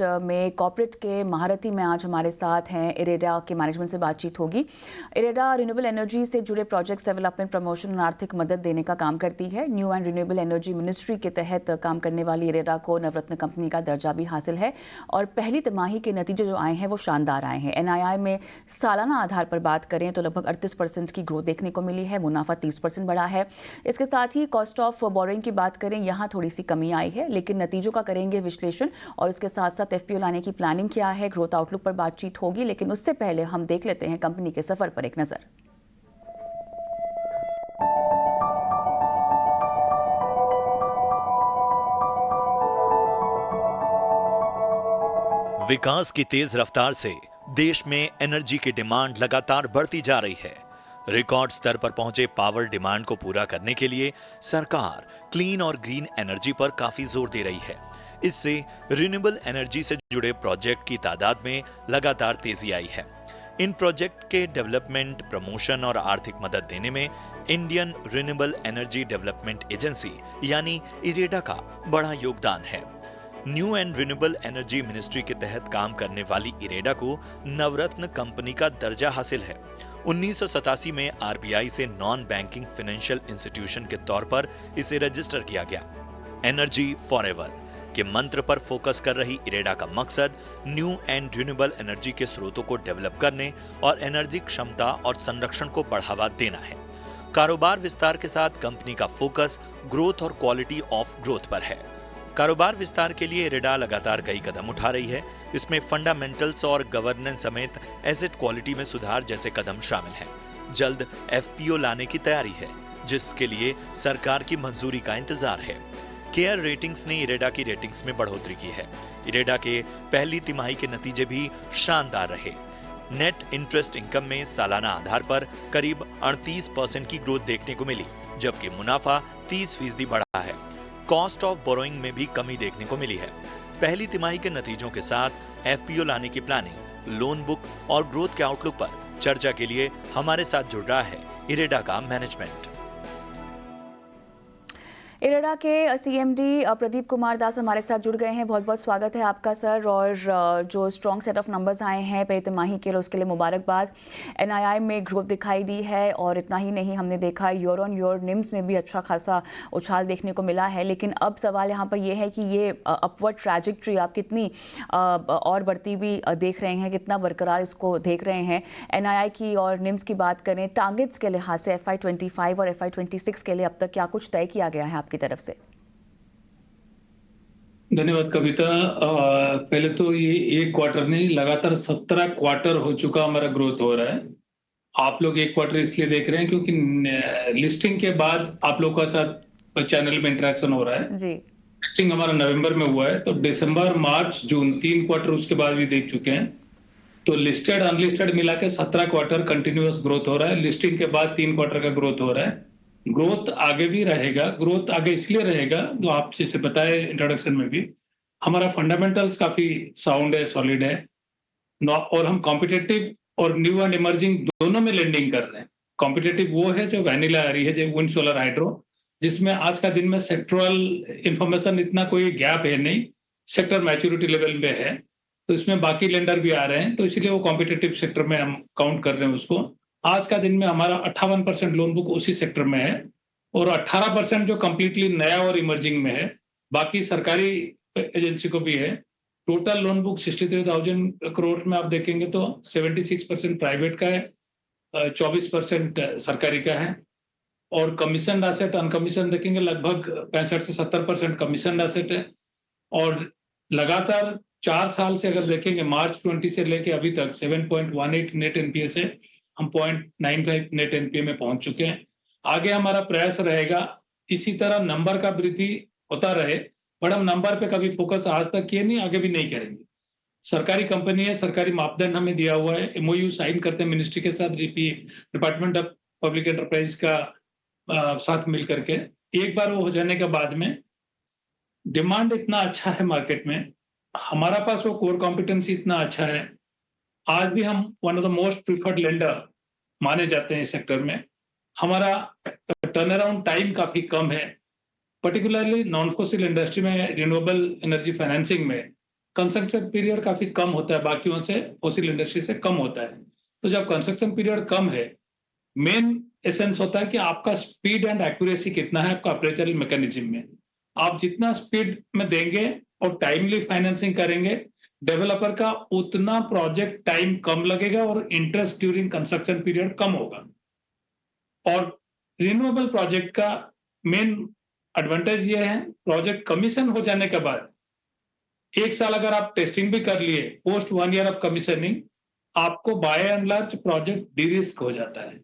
में कॉर्पोरेट के महारथी में आज हमारे साथ हैं। इरेडा के मैनेजमेंट से बातचीत होगी। इरेडा रिन्यूएबल एनर्जी से जुड़े प्रोजेक्ट्स डेवलपमेंट, प्रमोशन और आर्थिक मदद देने का काम करती है। New and renewable energy ministry के तहत काम करने वाली इरेडा को नवरत्न कंपनी का दर्जा भी हासिल है और पहली तिमाही के नतीजे जो आए हैं वो शानदार आए हैं। एनआईआई में सालाना आधार पर बात करें तो लगभग 38% की ग्रोथ देखने को मिली है। मुनाफा 30% बढ़ा है। इसके साथ ही कॉस्ट ऑफ बोरोइंग की बात करें, यहाँ थोड़ी सी कमी आई है, लेकिन नतीजों का करेंगे विश्लेषण और इसके साथ साथ एफपीओ लाने की प्लानिंग क्या है, ग्रोथ आउटलुक पर बातचीत होगी। लेकिन उससे पहले हम देख लेते हैं कंपनी के सफर पर एक नजर। विकास की तेज रफ्तार से देश में एनर्जी की डिमांड लगातार बढ़ती जा रही है। रिकॉर्ड स्तर पर पहुंचे पावर डिमांड को पूरा करने के लिए सरकार क्लीन और ग्रीन एनर्जी पर काफी जोर दे रही है। इससे रिन्यूएबल एनर्जी से जुड़े प्रोजेक्ट की तादाद में लगातार तेजी आई है। इन प्रोजेक्ट के डेवलपमेंट, प्रमोशन और आर्थिक मदद देने में Indian renewable energy development agency यानी इरेडा का बड़ा योगदान है। New and renewable energy ministry के तहत काम करने वाली इरेडा को नवरत्न कंपनी का दर्जा हासिल है। 1987 में आरबीआई से नॉन बैंकिंग फाइनेंशियल इंस्टीट्यूशन के तौर पर इसे रजिस्टर किया गया। एनर्जी फॉरएवर के मंत्र पर फोकस कर रही इरेडा का मकसद न्यू एंड रिन्यूएबल एनर्जी के स्रोतों को डेवलप करने और एनर्जी क्षमता और संरक्षण को बढ़ावा देना है। कारोबार विस्तार के साथ कंपनी का फोकस ग्रोथ और क्वालिटी ऑफ ग्रोथ पर है। कारोबार विस्तार के लिए इरेडा लगातार कई कदम उठा रही है। इसमें फंडामेंटल्स और गवर्नेंस समेत एसेट क्वालिटी में सुधार जैसे कदम शामिल हैं। जल्द एफपीओ लाने की तैयारी है, जिसके लिए सरकार की मंजूरी का इंतजार है। केयर रेटिंग्स ने इरेडा की रेटिंग्स में बढ़ोतरी की है। इरेडा के पहली तिमाही के नतीजे भी शानदार रहे। नेट इंटरेस्ट इनकम में सालाना आधार पर करीब 38% की ग्रोथ देखने को मिली, जबकि मुनाफा 30% बढ़ा है। कॉस्ट ऑफ बोरोइंग में भी कमी देखने को मिली है। पहली तिमाही के नतीजों के साथ एफपीओ लाने की प्लानिंग, लोन बुक और ग्रोथ के आउटलुक पर चर्चा के लिए हमारे साथ जुड़ रहा है इरेडा का मैनेजमेंट। इरेडा के सीएमडी प्रदीप कुमार दास हमारे साथ जुड़ गए हैं। बहुत बहुत स्वागत है आपका सर। और जो स्ट्रॉन्ग सेट ऑफ नंबर्स आए हैं पहली तिमाही के लिए, उसके लिए मुबारकबाद। एनआईआई में ग्रोथ दिखाई दी है और इतना ही नहीं, हमने देखा ईयर ऑन ईयर निम्स में भी अच्छा खासा उछाल देखने को मिला है। लेकिन अब सवाल यहाँ पर यह है कि ये अपवर्ड ट्रैजेक्टरी आप कितनी और बढ़ती हुई देख रहे हैं, कितना बरकरार इसको देख रहे हैं। एनआईआई की और निम्स की बात करें, टारगेट्स के लिहाज से FY25 और FY26 के लिए अब तक क्या कुछ तय किया गया है की तरफ से? धन्यवाद कविता। पहले तो ये एक क्वार्टर नहीं, लगातार 17 क्वार्टर हो चुका हमारा ग्रोथ हो रहा है। आप लोग एक क्वार्टर इसलिए देख रहे हैं क्योंकि लिस्टिंग के बाद आप लोग का साथ चैनल में इंटरेक्शन हो रहा है जी। लिस्टिंग हमारा नवंबर में हुआ है, तो दिसंबर, मार्च, जून 3 क्वार्टर उसके बाद भी देख चुके हैं। तो लिस्टेड अनलिस्टेड मिला के 17 क्वार्टर कंटिन्यूअस ग्रोथ हो रहा है। लिस्टिंग के बाद 3 क्वार्टर का ग्रोथ हो रहा है। ग्रोथ आगे भी रहेगा। ग्रोथ आगे इसलिए रहेगा, जो आप जैसे बताए इंट्रोडक्शन में भी, हमारा फंडामेंटल्स काफी साउंड है, सॉलिड है और हम कॉम्पिटिटिव और न्यू एंड इमर्जिंग दोनों में लेंडिंग कर रहे हैं। कॉम्पिटिटिव वो है जो वैनिला आ रही है, जो विंड, सोलर, हाइड्रो, जिसमें आज का दिन में सेक्टरल इंफॉर्मेशन इतना कोई गैप है नहीं, सेक्टर मैच्योरिटी लेवल पे है, तो इसमें बाकी लेंडर भी आ रहे हैं, तो इसलिए वो कॉम्पिटिटिव सेक्टर में हम काउंट कर रहे हैं उसको। आज का दिन में हमारा 58% लोन बुक उसी सेक्टर में है और 18% जो कंप्लीटली नया और इमर्जिंग में है। बाकी सरकारी एजेंसी को भी है। टोटल लोन बुक 63,000 करोड़ में आप देखेंगे तो 76% प्राइवेट का है, 24% सरकारी का है और कमीशन एसेट, अनकमीशन देखेंगे लगभग 65 से 70% कमीशन एसेट है। और लगातार 4 साल से अगर देखेंगे, मार्च 20 से लेके अभी तक 7.18 नेट एनपीए से हम 0.95 नेट एनपीए में पहुंच चुके हैं। आगे हमारा प्रयास रहेगा इसी तरह नंबर का वृद्धि होता रहे, बट हम नंबर पे कभी फोकस आज तक किए नहीं, आगे भी नहीं करेंगे। सरकारी कंपनी है, सरकारी मापदंड हमें दिया हुआ है, एमओयू साइन करते हैं मिनिस्ट्री के साथ, डिपार्टमेंट ऑफ पब्लिक एंटरप्राइज का साथ मिल करके। एक बार वो हो जाने के बाद में डिमांड इतना अच्छा है मार्केट में, हमारा पास वो कोर कॉम्पिटेंसी इतना अच्छा है, आज भी हम one of the most preferred lender माने जाते हैं इस सेक्टर में। हमारा टर्न अराउंड टाइम काफी कम है, पर्टिकुलरली नॉन फॉसिल इंडस्ट्री में, रिन्यूएबल एनर्जी फाइनेंसिंग में कंस्ट्रक्शन पीरियड काफी कम होता है, बाकियों से फॉसिल इंडस्ट्री से कम होता है। तो जब कंस्ट्रक्शन पीरियड कम है, मेन एसेंस होता है कि आपका स्पीड एंड एक्यूरेसी कितना है आपका अप्रेजल मैकेनिज्म में। आप जितना स्पीड में देंगे और टाइमली फाइनेंसिंग करेंगे, डेवलपर का उतना प्रोजेक्ट टाइम कम लगेगा और इंटरेस्ट ड्यूरिंग कंस्ट्रक्शन पीरियड कम होगा। और रिन्यूएबल प्रोजेक्ट का मेन एडवांटेज ये है, प्रोजेक्ट कमीशन हो जाने के बाद 1 साल अगर आप टेस्टिंग भी कर लिए, पोस्ट 1 ईयर ऑफ कमीशनिंग, आपको by and large project derisk हो जाता है।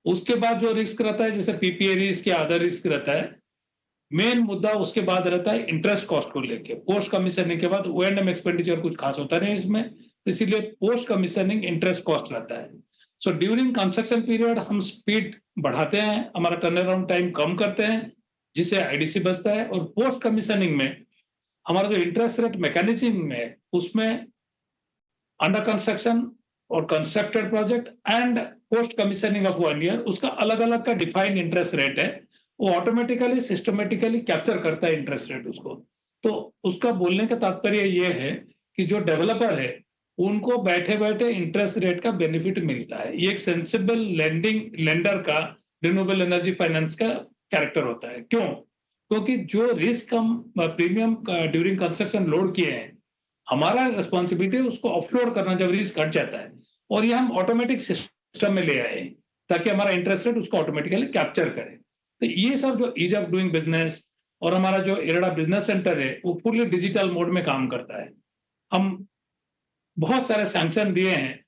उसके बाद जो रिस्क रहता है, जैसे पीपीए रिस्क या अदर रिस्क रहता है, मेन मुद्दा उसके बाद रहता है इंटरेस्ट कॉस्ट को लेके। पोस्ट कमीशनिंग के बाद O&M एक्सपेंडिचर कुछ खास होता नहीं इसमें, इसीलिए पोस्ट कमीशनिंग इंटरेस्ट कॉस्ट रहता है। सो ड्यूरिंग कंस्ट्रक्शन पीरियड हम स्पीड बढ़ाते हैं, हमारा टर्न अराउंड टाइम कम करते हैं, जिससे आईडीसी बचता है। और पोस्ट कमीशनिंग में हमारा जो इंटरेस्ट रेट मैकेनिज्म है, उसमें अंडर कंस्ट्रक्शन और constructed project and post commissioning of 1 year, उसका अलग अलग का डिफाइंड इंटरेस्ट रेट है। वो ऑटोमेटिकली सिस्टमेटिकली कैप्चर करता है इंटरेस्ट रेट उसको। तो उसका बोलने का तात्पर्य ये है कि जो डेवलपर है, उनको बैठे बैठे इंटरेस्ट रेट का बेनिफिट मिलता है। ये एक सेंसिबल लेंडर का रिन्यूएबल एनर्जी फाइनेंस का कैरेक्टर होता है। क्यों? क्योंकि जो रिस्क हम प्रीमियम ड्यूरिंग कंस्ट्रक्शन लोड किए हैं, हमारा रिस्पॉन्सिबिलिटी है उसको ऑफलोड करना जब रिस्क घट जाता है, और ये हम ऑटोमेटिक सिस्टम में ले आए ताकि हमारा इंटरेस्ट रेट उसको ऑटोमेटिकली कैप्चर करे। तो ये सब जो ईज ऑफ डूइंग बिजनेस और हमारा जो इरेडा बिजनेस सेंटर है, वो फुल्ली डिजिटल मोड में काम करता है। हम बहुत सारे सैंक्शन दिए हैं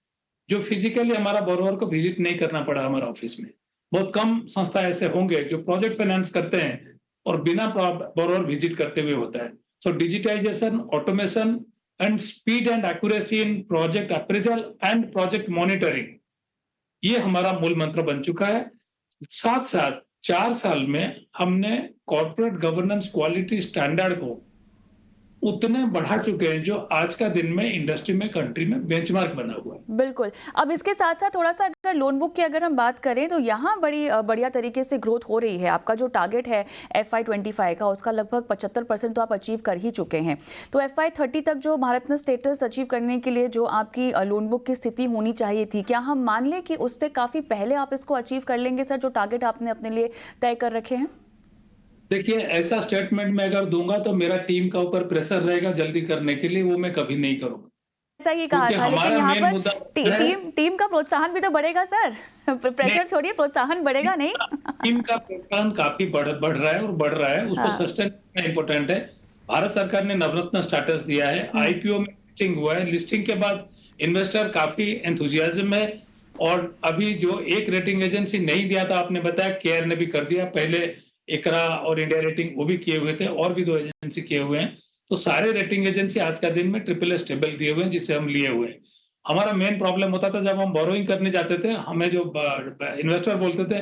जो फिजिकली हमारा बोरोवर को विजिट नहीं करना पड़ा हमारे ऑफिस में। बहुत कम संस्था ऐसे होंगे जो प्रोजेक्ट फाइनेंस करते हैं और बिना बोरोवर विजिट करते हुए होता है। So digitization, automation and speed and accuracy in project appraisal and project monitoring, ये हमारा मूल मंत्र बन चुका है। साथ साथ 4 साल में हमने कॉर्पोरेट गवर्नेंस क्वालिटी स्टैंडर्ड को उतने बढ़ा चुके हैं जो आज का दिन में इंडस्ट्री में, कंट्री में बेंचमार्क बना हुआ है। बिल्कुल। अब इसके साथ साथ थोड़ा सा अगर लोन बुक की अगर हम बात करें तो यहाँ बड़ी बढ़िया तरीके से ग्रोथ हो रही है। आपका जो टारगेट है FY25 का, उसका लगभग 75% तो आप अचीव कर ही चुके हैं। तो FY30 तक जो भारत ने स्टेटस अचीव करने के लिए जो आपकी लोन बुक की स्थिति होनी चाहिए थी, क्या हम मान लें कि उससे काफ़ी पहले आप इसको अचीव कर लेंगे सर, जो टारगेट आपने अपने लिए तय कर रखे हैं? देखिए, ऐसा स्टेटमेंट मैं अगर दूंगा तो मेरा टीम का ऊपर प्रेशर रहेगा जल्दी करने के लिए, वो मैं कभी नहीं करूंगा। ऐसा ही कहा क्योंकि था, लेकिन हमारा यहाँ मेन पर मुद्दा है, टीम का प्रोत्साहन भी तो बढ़ेगा सर। प्रेशर छोड़िए, प्रोत्साहन बढ़ेगा नहीं? टीम का प्रोत्साहन काफी बढ़ रहा है और बढ़ रहा है, उसको हाँ। सस्टेन करना इंपॉर्टेंट है। भारत सरकार ने नवरत्न स्टेटस दिया है, आईपीओ में लिस्टिंग हुआ है, लिस्टिंग के बाद इन्वेस्टर काफी एंथुजियाज्म है। और अभी जो एक रेटिंग एजेंसी नहीं दिया था, आपने बताया, केयर ने भी कर दिया। पहले इकरा और इंडिया रेटिंग वो भी किए हुए थे, और भी 2 एजेंसी किए हुए हैं। तो सारे रेटिंग एजेंसी आज का दिन में AAA स्टेबल दिए हुए हैं, जिससे हम लिए हुए हैं। हमारा मेन प्रॉब्लम होता था जब हम बोरोइंग करने जाते थे, हमें जो इन्वेस्टर बोलते थे,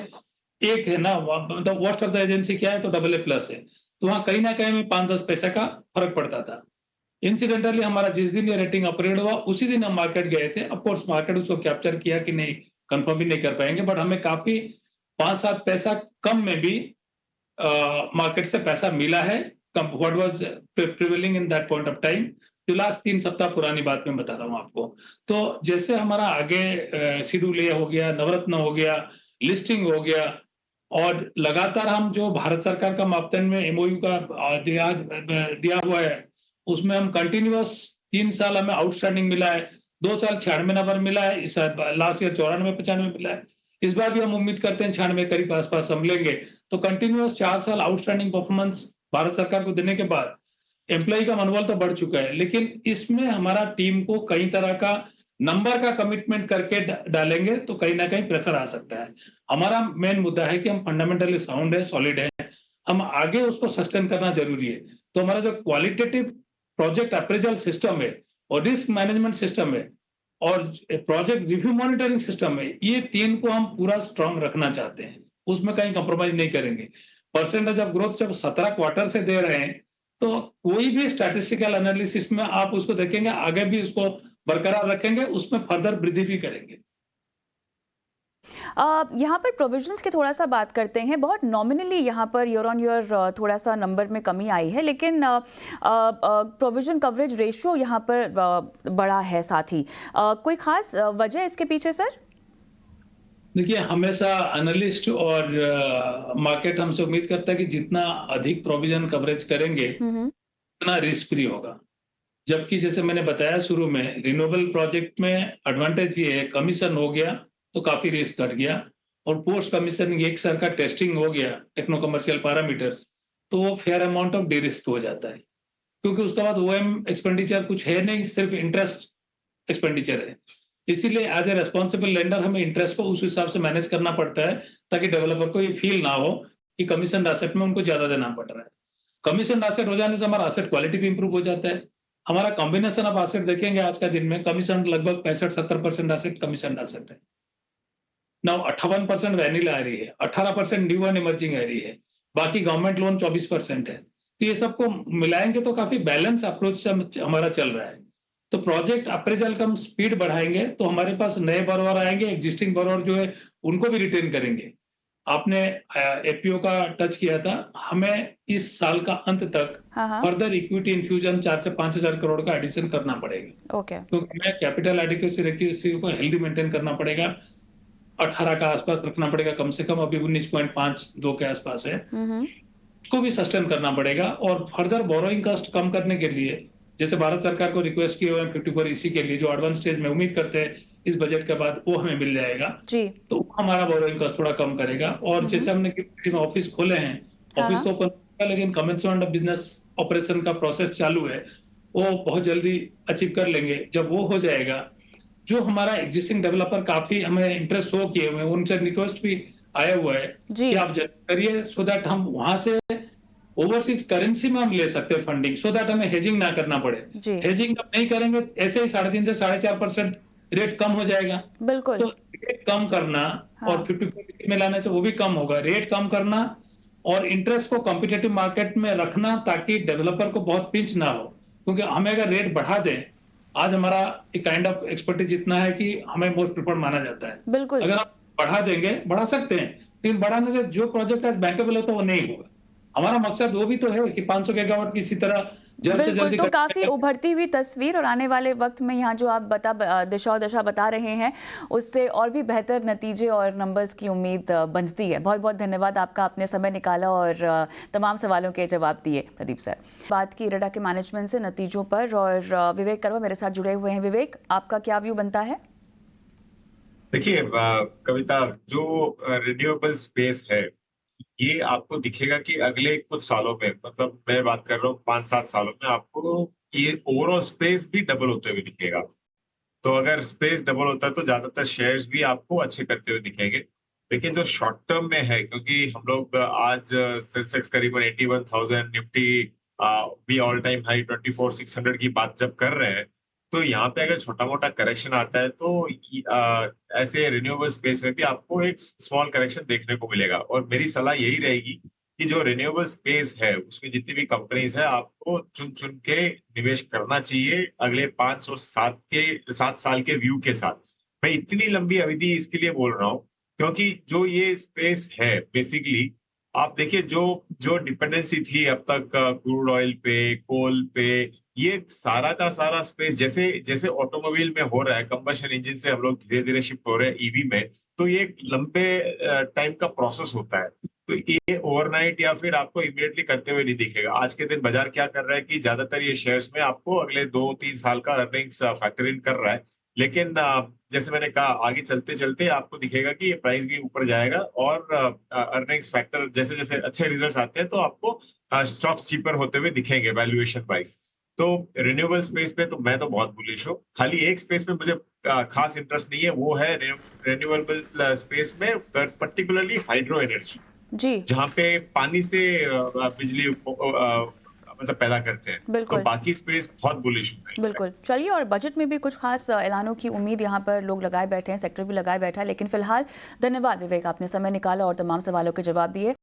एक है ना, मतलब वर्स्ट ऑफ द एजेंसी क्या है, तो AA+ है। तो वहां कहीं ना कहीं में 5-10 पैसे का फर्क पड़ता था। इंसिडेंटली हमारा जिस दिन ये रेटिंग अपग्रेड हुआ, उसी दिन हम मार्केट गए थे। ऑफकोर्स मार्केट उसको कैप्चर किया कि नहीं, कंफर्म भी नहीं कर पाएंगे, बट हमें काफी 5-7 पैसा कम में भी मार्केट से पैसा मिला है। What was prevailing in that point of time, जो लास्ट 3 सप्ताह पुरानी बात मैं बता रहा हूँ आपको। तो जैसे हमारा आगे शेड्यूल ये हो गया, नवरत्न हो गया, लिस्टिंग हो गया, और लगातार हम जो भारत सरकार का मापदंड में एमओयू का दिया हुआ है, उसमें हम कंटिन्यूअस 3 साल हमें आउटस्टैंडिंग मिला है। 2 साल 96 नंबर मिला है, इस लास्ट ईयर 94-95 मिला है। इस बार भी हम उम्मीद करते हैं 96 करीब आसपास हम लेंगे। तो कंटिन्यूअस 4 साल आउटस्टैंडिंग परफॉर्मेंस भारत सरकार को देने के बाद एम्प्लॉय का मनोबल तो बढ़ चुका है, लेकिन इसमें हमारा टीम को कई तरह का नंबर का कमिटमेंट करके डालेंगे तो कहीं ना कहीं प्रेशर आ सकता है। हमारा मेन मुद्दा है कि हम फंडामेंटली साउंड है, सॉलिड है, हम आगे उसको सस्टेन करना जरूरी है। तो हमारा जो क्वालिटेटिव प्रोजेक्ट अप्रेजल सिस्टम है और रिस्क मैनेजमेंट सिस्टम है और प्रोजेक्ट रिव्यू मॉनिटरिंग सिस्टम है, ये 3 को हम पूरा स्ट्रांग रखना चाहते हैं, उसमें कहीं कंप्रोमाइज नहीं करेंगे। परसेंटेज ऑफ ग्रोथ जब 17 क्वार्टर से दे रहे हैं, तो कोई भी स्टैटिस्टिकल एनालिसिस में आप उसको देखेंगे, आगे भी उसको बरकरार रखेंगे, उसमें फर्दर वृद्धि भी करेंगे। यहाँ पर प्रोविजंस की थोड़ा सा बात करते हैं। बहुत नॉमिनली यहाँ पर ईयर ऑन ईयर थोड़ा सा नंबर में कमी आई है, लेकिन प्रोविजन कवरेज रेशियो यहाँ पर बढ़ा है साथ ही। कोई खास वजह इसके पीछे सर? देखिए, हमेशा एनालिस्ट और मार्केट हमसे उम्मीद करता है कि जितना अधिक प्रोविजन कवरेज करेंगे उतना रिस्क फ्री होगा। जबकि जैसे मैंने बताया शुरू में, रिन्यूएबल प्रोजेक्ट में एडवांटेज ये है, कमीशन हो गया तो काफी रिस्क घट गया, और पोस्ट कमीशन एक साल का टेस्टिंग हो गया टेक्नो कमर्शियल पैरामीटर्स, तो वो फेयर अमाउंट ऑफ डिरिस्क हो जाता है, क्योंकि उसके बाद ओएम एक्सपेंडिचर कुछ है नहीं, सिर्फ इंटरेस्ट एक्सपेंडिचर है। इसीलिए एज ए रेस्पॉन्सिबल लेंडर हमें इंटरेस्ट को उस हिसाब से मैनेज करना पड़ता है, ताकि डेवलपर को ये फील ना हो कि कमीशन एसेट में उनको ज्यादा देना पड़ रहा है। कमीशन एसेट हो जाने से हमारा एसेट क्वालिटी भी इंप्रूव हो जाता है। हमारा कॉम्बिनेशन ऑफ एसेट देखेंगे आज का दिन में, कमीशन लगभग 65-70% एसेट कमीशन एसेट है। नाउ 58% वैनिला आ रही है, 18% न्यू एंड इमर्जिंग आ रही है, बाकी गवर्नमेंट लोन 24% है। तो ये सबको मिलाएंगे तो काफी बैलेंस अप्रोच से हमारा चल रहा है। तो प्रोजेक्ट अप्रेजल का हम स्पीड बढ़ाएंगे तो हमारे पास नए बरोवर आएंगे, एग्जिस्टिंग बरोवर जो है उनको भी रिटेन करेंगे। आपने एपीओ का टच किया था, हमें इस साल का अंत तक फर्दर इक्विटी इन्फ्यूजन 4 से 5,000 करोड़ का एडिशन करना पड़ेगा। ओके। तो हमें कैपिटल एडिक्वेसी को हेल्दी मेंटेन करना पड़ेगा, 18 का आसपास रखना पड़ेगा कम से कम, अभी 19.52 के आसपास है, उसको भी सस्टेन करना पड़ेगा। और फर्दर बोरोइंग कॉस्ट कम करने के लिए, जैसे भारत सरकार को रिक्वेस्ट की हुई 54EC के लिए, जो एडवांस स्टेज में उम्मीद करते हैं इस बजट के बाद वो हमें मिल जाएगा जी, तो हमारा बोरोइंग कॉस्ट थोड़ा कम करेगा। और जैसे हमने ऑफिस खोले हैं, ऑफिस तो ओपन होगा, लेकिन कमेंसमेंट ऑफ बिजनेस ऑपरेशन का प्रोसेस चालू है, वो बहुत जल्दी अचीव कर लेंगे। जब वो हो जाएगा, जो हमारा एग्जिस्टिंग डेवलपर काफी हमें इंटरेस्ट शो किए हुए हैं, उनसे रिक्वेस्ट भी आया हुआ है कि आप करिए, सो दैट हम वहां से ओवरसीज करेंसी में हम ले सकते हैं फंडिंग, सो दैट हमें हेजिंग ना करना पड़े। हेजिंग अब नहीं करेंगे, ऐसे ही 3.5 से 4.5% रेट कम हो जाएगा। बिल्कुल। तो रेट कम करना और 54 में लाने से वो भी कम होगा। रेट कम करना और इंटरेस्ट को कॉम्पिटेटिव मार्केट में रखना, ताकि डेवलपर को बहुत पिंच ना हो, क्योंकि हमें अगर रेट बढ़ा दें, आज हमारा एक काइंड ऑफ एक्सपर्टीज इतना है कि हमें मोस्ट प्रिफर्ड माना जाता है। बिल्कुल। अगर आप बढ़ा देंगे, बढ़ा सकते हैं, लेकिन बढ़ाने से जो प्रोजेक्ट आज बैंकेबल होता है वो नहीं होगा। हमारा मकसद वो भी तो है कि 500 गीगावाट की इसी तरह जल्द से जल्दी। तो काफी उभरती हुई तस्वीर, और आने वाले वक्त में यहाँ जो आप दिशा और दशा बता रहे हैं, उससे और भी बेहतर नतीजे और नंबर्स की उम्मीद बनती है। बहुत बहुत धन्यवाद आपका, आपने समय निकाला और तमाम सवालों के जवाब दिए प्रदीप सर। बात की इरेडा के मैनेजमेंट से नतीजों पर, और विवेक करवा मेरे साथ जुड़े हुए हैं। विवेक, आपका क्या व्यू बनता है? देखिए कविता, जो रिन्यूएबल स्पेस है ये आपको दिखेगा कि अगले कुछ सालों में, मतलब मैं बात कर रहा हूँ 5-7 सालों में, आपको ये ओवरऑल स्पेस भी डबल होते हुए दिखेगा। तो अगर स्पेस डबल होता है तो ज्यादातर शेयर्स भी आपको अच्छे करते हुए दिखेंगे। लेकिन जो शॉर्ट टर्म में है, क्योंकि हम लोग आज सेंसेक्स करीबन 81,000, निफ्टी भी ऑल टाइम हाई 24,600 की बात जब कर रहे हैं, तो यहाँ पे अगर छोटा मोटा करेक्शन आता है तो ऐसे रिन्यूएबल स्पेस में भी आपको एक स्मॉल करेक्शन देखने को मिलेगा। और मेरी सलाह यही रहेगी कि जो रिन्यूएबल स्पेस है उसमें जितनी भी कंपनीज है, आपको चुन चुन के निवेश करना चाहिए अगले 5 साल के व्यू के साथ। मैं इतनी लंबी अवधि इसके लिए बोल रहा हूँ क्योंकि जो ये स्पेस है, बेसिकली आप देखिए, जो डिपेंडेंसी थी अब तक क्रूड ऑयल पे, कोल पे, ये सारा का सारा स्पेस जैसे जैसे ऑटोमोबाइल में हो रहा है, कंबशन इंजन से हम लोग धीरे धीरे शिफ्ट हो रहे हैं ईवी में, तो ये एक लंबे टाइम का प्रोसेस होता है। तो ये ओवरनाइट या फिर आपको इमीडिएटली करते हुए नहीं दिखेगा। आज के दिन बाजार क्या कर रहा है कि ज्यादातर ये शेयर्स में आपको अगले 2-3 साल का अर्निंग्स फैक्टर इन कर रहा है, लेकिन जैसे मैंने कहा, आगे चलते चलते आपको दिखेगा कि ये प्राइस भी ऊपर जाएगा और अर्निंग्स फैक्टर जैसे जैसे अच्छे रिजल्ट्स आते हैं तो आपको स्टॉक्स चीपर होते हुए दिखेंगे वैल्यूएशन वाइज। तो रिन्यूएबल स्पेस पे तो मैं तो बहुत बुलिश हूँ। खाली एक स्पेस पे मुझे खास इंटरेस्ट नहीं है, वो है रिन्यूएबल स्पेस में, पर्टिकुलरली हाइड्रो एनर्जी जी, जहाँ पे पानी से बिजली मतलब पैदा करते हैं। बिल्कुल। तो बाकी स्पेस बहुत बुलिश है। बिल्कुल। चलिए, और बजट में भी कुछ खास ऐलानों की उम्मीद यहाँ पर लोग लगाए बैठे हैं, सेक्टर भी लगाए बैठा है। लेकिन फिलहाल धन्यवाद विवेक, आपने समय निकाला और तमाम सवालों के जवाब दिए।